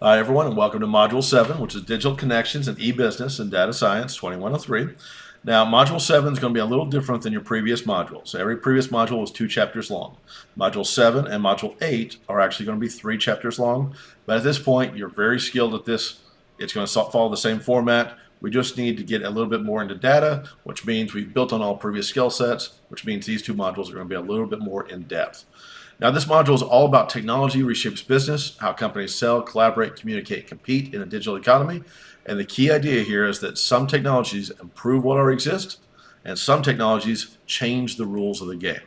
Hi, everyone, and welcome to Module 7, which is Digital Connections and E-Business and Data Science 2103. Now, Module 7 is going to be a little different than your previous modules. Every previous module was 2 chapters long. Module 7 and Module 8 are actually going to be 3 chapters long, but at this point, you're very skilled at this. It's going to follow the same format. We just need to get a little bit more into data, which means we've built on all previous skill sets, which means these 2 modules are going to be a little bit more in depth. Now, this module is all about technology reshapes business, how companies sell, collaborate, communicate, compete in a digital economy. And the key idea here is that some technologies improve what already exists, and some technologies change the rules of the game.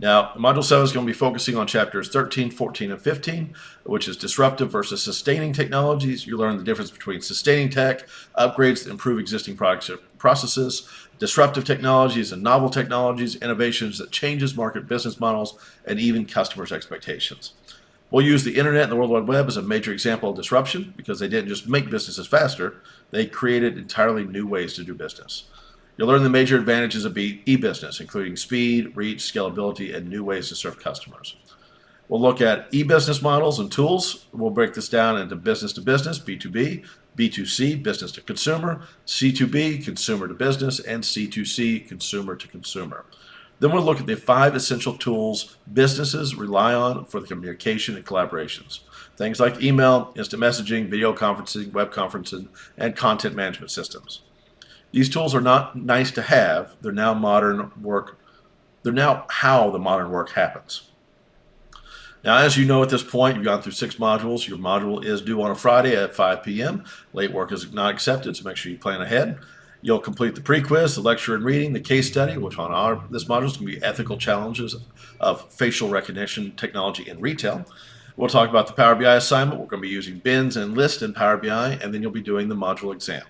Now, Module 7 is going to be focusing on chapters 13, 14, and 15, which is disruptive versus sustaining technologies. You learn the difference between sustaining tech, upgrades that improve existing products or processes, disruptive technologies and novel technologies, innovations that changes market business models, and even customers' expectations. We'll use the internet and the World Wide Web as a major example of disruption because they didn't just make businesses faster, they created entirely new ways to do business. You'll learn the major advantages of e-business, including speed, reach, scalability, and new ways to serve customers. We'll look at e-business models and tools. We'll break this down into business to business, B2B, B2C, business to consumer, C2B, consumer to business, and C2C, consumer to consumer. Then we'll look at the 5 essential tools businesses rely on for the communication and collaborations. Things like email, instant messaging, video conferencing, web conferencing, and content management systems. These tools are not nice to have. They're now modern work. They're now how the modern work happens. Now, as you know at this point, you've gone through 6 modules. Your module is due on a Friday at 5 p.m. Late work is not accepted, so make sure you plan ahead. You'll complete the pre-quiz, the lecture and reading, the case study, which on this module is going to be ethical challenges of facial recognition technology in retail. We'll talk about the Power BI assignment. We're going to be using bins and lists in Power BI, and then you'll be doing the module exam.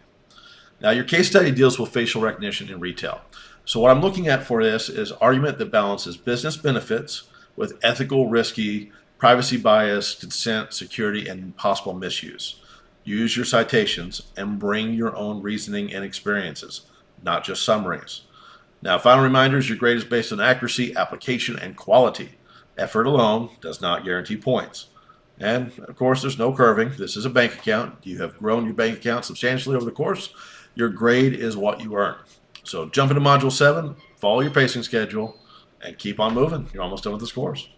Now, your case study deals with facial recognition in retail. So what I'm looking at for this is argument that balances business benefits with ethical, risky, privacy bias, consent, security, and possible misuse. Use your citations and bring your own reasoning and experiences, not just summaries. Now, final reminders, your grade is based on accuracy, application, and quality. Effort alone does not guarantee points. And, of course, there's no curving. This is a bank account. You have grown your bank account substantially over the course. Your grade is what you earn. So jump into Module 7, follow your pacing schedule, and keep on moving. You're almost done with this course.